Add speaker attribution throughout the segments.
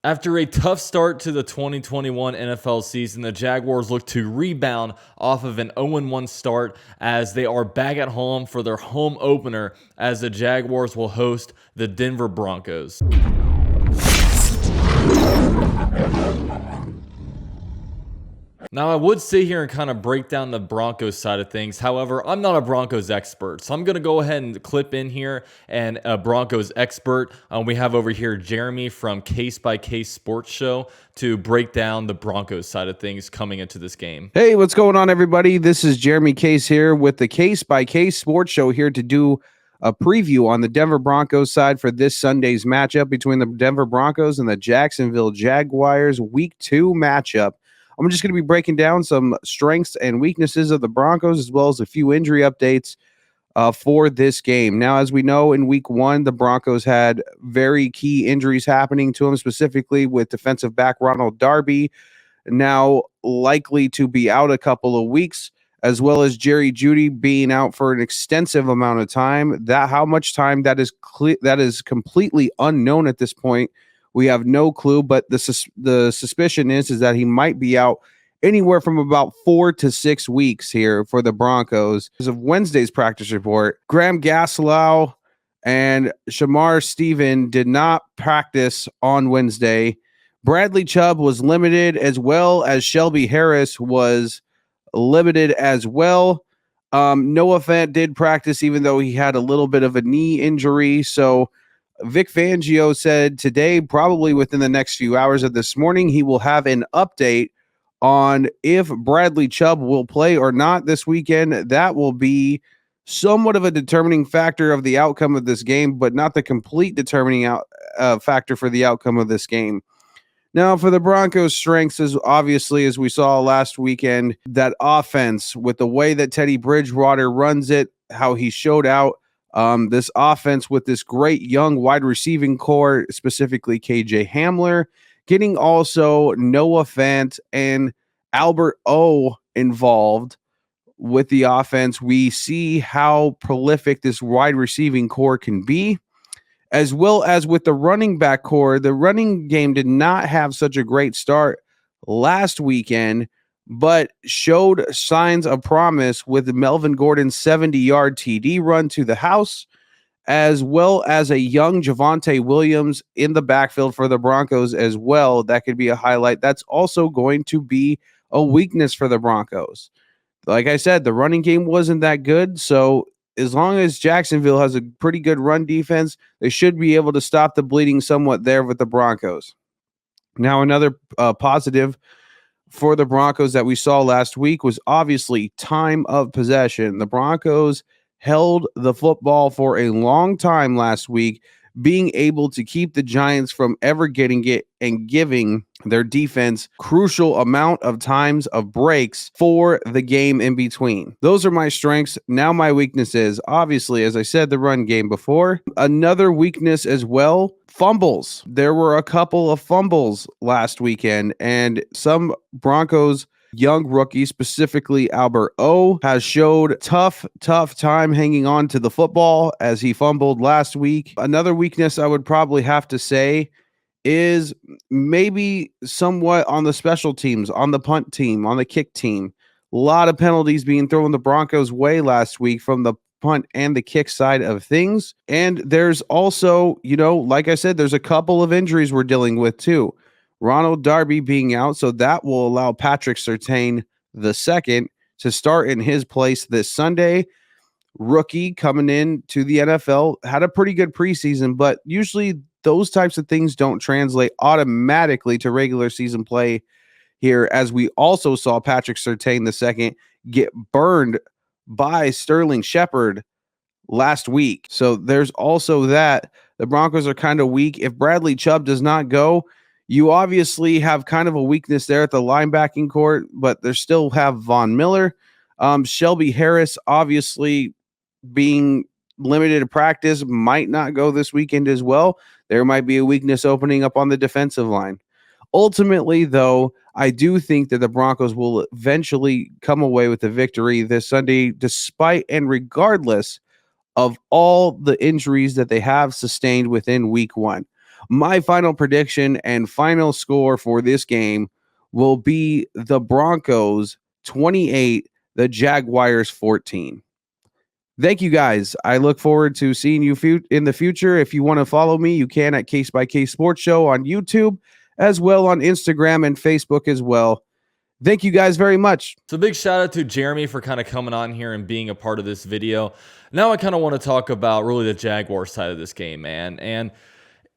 Speaker 1: After a tough start to the 2021 NFL season, the Jaguars look to rebound off of an 0-1 start as they are back at home for their home opener as the Jaguars will host the Denver Broncos. Now, I would sit here and kind of break down the Broncos side of things. However, I'm not a Broncos expert. So I'm going to go ahead and clip in here and a Broncos expert. We have over here Jeremy from Case by Case Sports Show to break down the Broncos side of things coming into this game.
Speaker 2: Hey, what's going on, everybody? This is Jeremy Case here with the Case by Case Sports Show here to do a preview on the Denver Broncos side for this Sunday's matchup between the Denver Broncos and the Jacksonville Jaguars Week 2 matchup. I'm just going to be breaking down some strengths and weaknesses of the Broncos as well as a few injury updates for this game. Now, as we know, in Week 1, the Broncos had very key injuries happening to them, specifically with defensive back Ronald Darby, now likely to be out a couple of weeks, as well as Jerry Jeudy being out for an extensive amount of time. How much time that is completely unknown at this point. We have no clue, but the suspicion is that he might be out anywhere from about 4 to 6 weeks here for the Broncos. As of Wednesday's practice report, Graham Gaslow and Shamar Stephen did not practice on Wednesday. Bradley Chubb was limited, as well as Shelby Harris was limited as well. Noah Fant did practice, even though he had a little bit of a knee injury. So Vic Fangio said today, probably within the next few hours of this morning, he will have an update on if Bradley Chubb will play or not this weekend. That will be somewhat of a determining factor of the outcome of this game, but not the complete determining factor for the outcome of this game. Now, for the Broncos' strengths, is obviously, as we saw last weekend, that offense with the way that Teddy Bridgewater runs it, how he showed out. This offense with this great young wide receiving core, specifically KJ Hamler, getting also Noah Fant and Albert O involved with the offense. We see how prolific this wide receiving core can be, as well as with the running back core. The running game did not have such a great start last weekend, but showed signs of promise with Melvin Gordon's 70-yard TD run to the house, as well as a young Javonte Williams in the backfield for the Broncos as well. That could be a highlight. That's also going to be a weakness for the Broncos. Like I said, the running game wasn't that good, so as long as Jacksonville has a pretty good run defense, they should be able to stop the bleeding somewhat there with the Broncos. Now, another positive for the Broncos that we saw last week was obviously time of possession. The Broncos held the football for a long time last week, being able to keep the Giants from ever getting it and giving their defense crucial amount of times of breaks for the game in between. Those are my strengths. Now my weaknesses, obviously, as I said, the run game before. Another weakness as well, fumbles. There were a couple of fumbles last weekend, and some Broncos young rookie, specifically Albert O, has showed tough time hanging on to the football as he fumbled last week. Another weakness I would probably have to say is maybe somewhat on the special teams, on the punt team, on the kick team. A lot of penalties being thrown the Broncos' way last week from the punt and the kick side of things. And there's also, like I said, there's a couple of injuries we're dealing with too. Ronald Darby being out, so that will allow Patrick Surtain II to start in his place this Sunday. Rookie coming in to the NFL, had a pretty good preseason, but usually those types of things don't translate automatically to regular season play here, as we also saw Patrick Surtain II get burned by Sterling Shepard last week. So there's also that. The Broncos are kind of weak. If Bradley Chubb does not go, you obviously have kind of a weakness there at the linebacking court, but they still have Von Miller. Shelby Harris, obviously being limited to practice, might not go this weekend as well. There might be a weakness opening up on the defensive line. Ultimately, though, I do think that the Broncos will eventually come away with the victory this Sunday, despite and regardless of all the injuries that they have sustained within Week 1. My final prediction and final score for this game will be the Broncos 28, the Jaguars 14. Thank you guys. I look forward to seeing you in the future. If you want to follow me, you can at Case by Case Sports Show on YouTube, as well on Instagram and Facebook as well. Thank you guys very much.
Speaker 1: So big shout out to Jeremy for kind of coming on here and being a part of this video. Now I kind of want to talk about really the Jaguar side of this game, man. And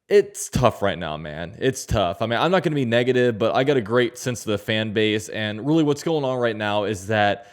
Speaker 1: it's tough right now, man. It's tough. I mean, I'm not going to be negative, but I got a great sense of the fan base. And really what's going on right now is that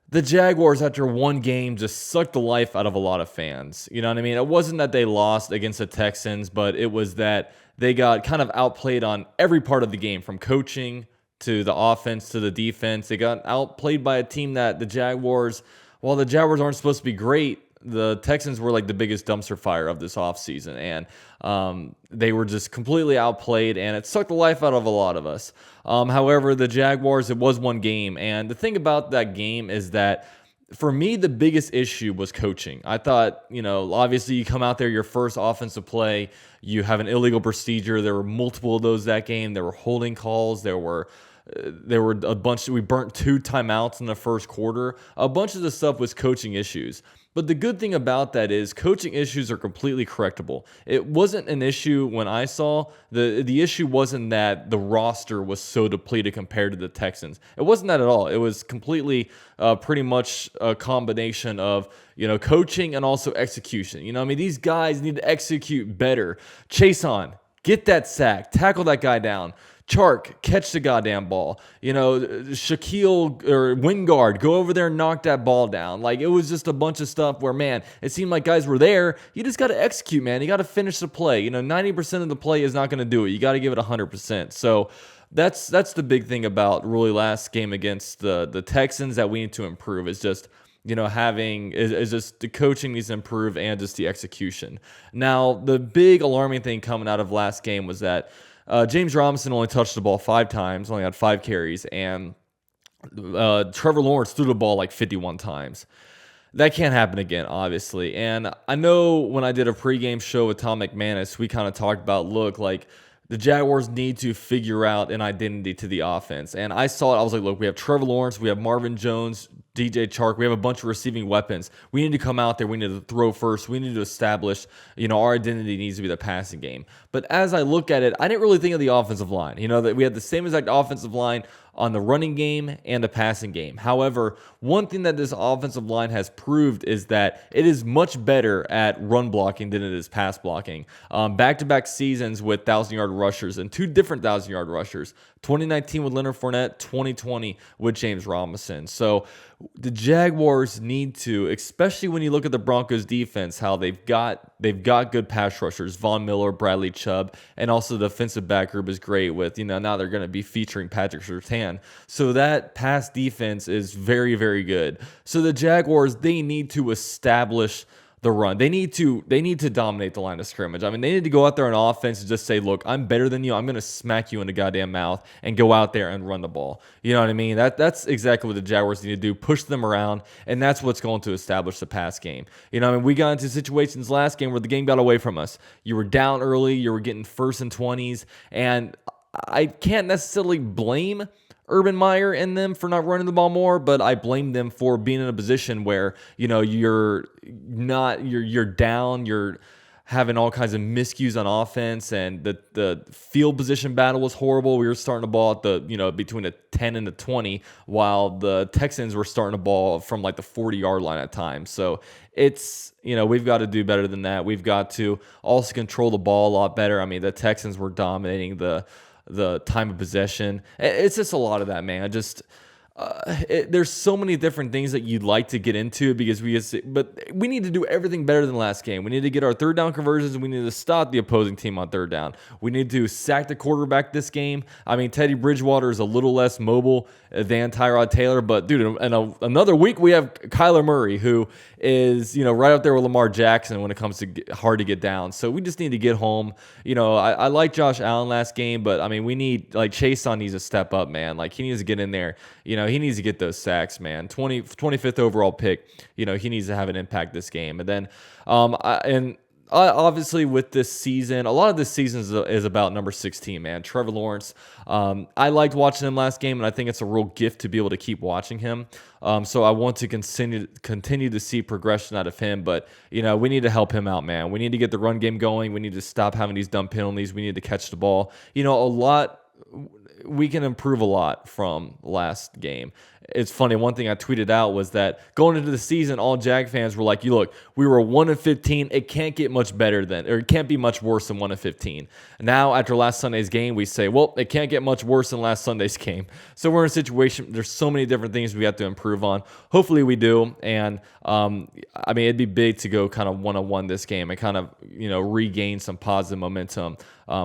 Speaker 1: the Jaguars, after one game, just sucked the life out of a lot of fans. You know what I mean? It wasn't that they lost against the Texans, but it was that they got kind of outplayed on every part of the game, from coaching to the offense to the defense. They got outplayed by a team that the Jaguars, while the Jaguars aren't supposed to be great, the Texans were like the biggest dumpster fire of this offseason. And they were just completely outplayed, and it sucked the life out of a lot of us. However, the Jaguars, it was one game. And the thing about that game is that, for me, the biggest issue was coaching. I thought, obviously you come out there, your first offensive play, you have an illegal procedure. There were multiple of those that game. There were holding calls. There were a bunch. We burnt 2 timeouts in the first quarter. A bunch of the stuff was coaching issues. But the good thing about that is coaching issues are completely correctable. It wasn't an issue when I saw. The issue wasn't that the roster was so depleted compared to the Texans. It wasn't that at all. It was completely pretty much a combination of coaching and also execution. I mean, these guys need to execute better. Chase on, get that sack, tackle that guy down. Chark, catch the goddamn ball. Shaquille or Wingard, go over there and knock that ball down. Like, it was just a bunch of stuff where, man, it seemed like guys were there. You just got to execute, man. You got to finish the play. 90% of the play is not going to do it. You got to give it 100%. So that's the big thing about really last game against the Texans that we need to improve, is just is just the coaching needs to improve, and just the execution. Now, the big alarming thing coming out of last game was that James Robinson only touched the ball 5 times, only had 5 carries, and Trevor Lawrence threw the ball like 51 times. That can't happen again, obviously. And I know when I did a pregame show with Tom McManus, we kind of talked about, the Jaguars need to figure out an identity to the offense. And I saw it. I was like, look, we have Trevor Lawrence, we have Marvin Jones, DJ Chark, we have a bunch of receiving weapons. We need to come out there. We need to throw first. We need to establish, our identity needs to be the passing game. But as I look at it, I didn't really think of the offensive line. That we had the same exact offensive line on the running game and the passing game. However, one thing that this offensive line has proved is that it is much better at run blocking than it is pass blocking. Back-to-back seasons with 1,000-yard rushers, and 2 different 1,000-yard rushers. 2019 with Leonard Fournette, 2020 with James Robinson. So the Jaguars need to, especially when you look at the Broncos defense, how they've got good pass rushers, Von Miller, Bradley Chubb, and also the defensive back group is great with, now they're going to be featuring Patrick Surtain. So that pass defense is very, very good. So the Jaguars, they need to establish the run. They need to dominate the line of scrimmage. I mean, they need to go out there on offense and just say, look, I'm better than you. I'm going to smack you in the goddamn mouth, and go out there and run the ball. You know what I mean? That's exactly what the Jaguars need to do. Push them around, and that's what's going to establish the pass game. We got into situations last game where the game got away from us. You were down early. You were getting 1st and 20s, and I can't necessarily blame Urban Meyer and them for not running the ball more, but I blame them for being in a position where, you're down, you're having all kinds of miscues on offense, and the field position battle was horrible. We were starting the ball at the, between the 10 and the 20, while the Texans were starting the ball from like the 40-yard line at times. So it's, we've got to do better than that. We've got to also control the ball a lot better. I mean, the Texans were dominating the time of possession. It's just a lot of that, man. There's so many different things that you'd like to get into, but we need to do everything better than last game. We need to get our 3rd down conversions, and we need to stop the opposing team on 3rd down. We need to sack the quarterback this game. I mean, Teddy Bridgewater is a little less mobile than Tyrod Taylor, but dude, in another week we have Kyler Murray, who is right up there with Lamar Jackson when it comes to hard to get down. So we just need to get home. I like Josh Allen last game, but I mean, we need, Chase on needs to step up, man. He needs to get in there. He needs to get those sacks, man. 25th overall pick. He needs to have an impact this game. And then, obviously with this season, a lot of this season is about number 16, man, Trevor Lawrence. I liked watching him last game, and I think it's a real gift to be able to keep watching him. So I want to continue to see progression out of him, but we need to help him out, man. We need to get the run game going. We need to stop having these dumb penalties. We need to catch the ball. We can improve a lot from last game. It's funny, one thing I tweeted out was that going into the season, all Jag fans were like, look, we were 1-15. It can't get much better than, or it can't be much worse than 1-15. Now, after last Sunday's game, we say, well, it can't get much worse than last Sunday's game. So we're in a situation, there's so many different things we have to improve on. Hopefully we do. And it'd be big to go kind of 1-1 this game and kind of, regain some positive momentum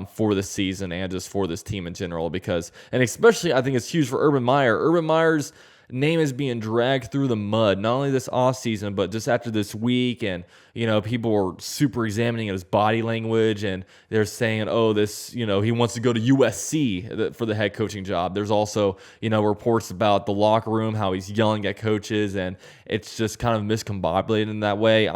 Speaker 1: for the season and just for this team in general, and especially I think it's huge for Urban Meyer. Urban Meyer's name is being dragged through the mud, not only this offseason, but just after this week. And, people were super examining his body language, and they're saying, oh, he wants to go to USC for the head coaching job. There's also, reports about the locker room, how he's yelling at coaches, and it's just kind of miscombobulated in that way.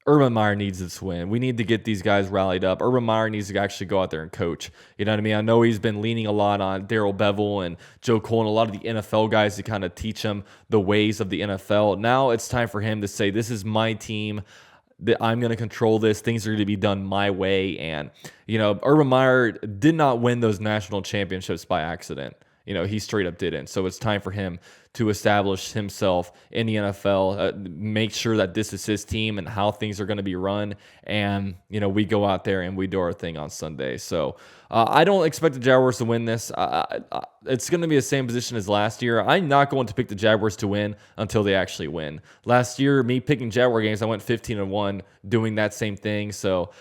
Speaker 1: Urban Meyer needs this win. We need to get these guys rallied up. Urban Meyer needs to actually go out there and coach. You know what I mean? I know he's been leaning a lot on Darrell Bevel and Joe Cole and a lot of the NFL guys to kind of teach him the ways of the NFL. Now it's time for him to say, this is my team. That I'm going to control this. Things are going to be done my way. And, Urban Meyer did not win those national championships by accident. He straight up didn't. So it's time for him to establish himself in the NFL, make sure that this is his team and how things are going to be run. And, we go out there and we do our thing on Sunday. So I don't expect the Jaguars to win this. It's going to be the same position as last year. I'm not going to pick the Jaguars to win until they actually win. Last year, me picking Jaguar games, I went 15-1 doing that same thing. So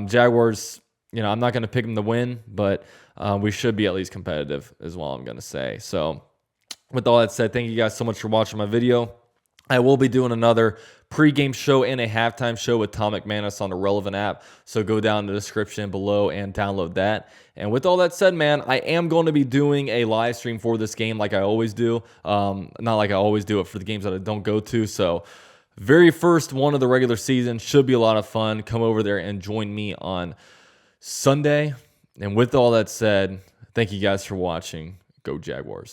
Speaker 1: Jaguars, I'm not going to pick them to win, but we should be at least competitive is all I'm going to say. So with all that said, thank you guys so much for watching my video. I will be doing another pregame show and a halftime show with Tom McManus on the Relevant app. So go down in the description below and download that. And with all that said, man, I am going to be doing a live stream for this game like I always do. Not like I always do it for the games that I don't go to. So very first one of the regular season should be a lot of fun. Come over there and join me on Sunday. And with all that said, thank you guys for watching. Go Jaguars.